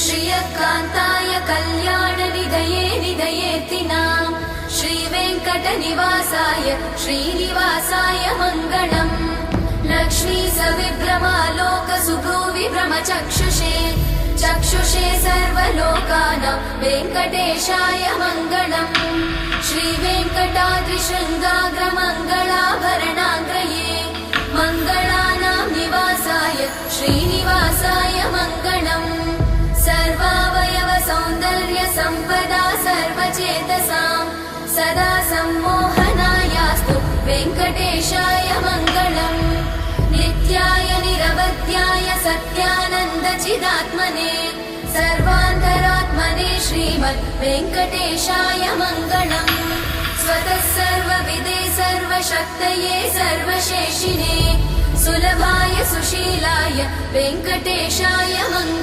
श्रियकान्ताय कल्याणनिधये निधयेतिनाम् श्रीवेङ्कटनिवासाय श्रीनिवासाय मङ्गलम् लक्ष्मी सविभ्रमालोकसुभ्रूविभ्रमचक्षुषे चक्षुषे सर्वलोकानां वेङ्कटेशाय मङ्गलम् श्रीवेङ्कटाद्रिशृङ्गाग्रमङ्गलाभरणाग्रये मङ्गलानां निवासाय श्रीनिवासाय मङ्गलम् सर्वावयव सौन्दर्य सम्पदा सर्वचेतसां सदा सम्मोहनायास्तु वेङ्कटेशाय मङ्गलम् नित्याय निरवध्याय सत्यानन्दचिदात्मने सर्वान्तरात्मने श्रीमद् वेङ्कटेशाय मङ्गलम् स्वतः सर्वविदे सर्वशक्तये सर्वशेषिणे सुलभाय सुशीलाय वेङ्कटेशाय मङ्गलम्।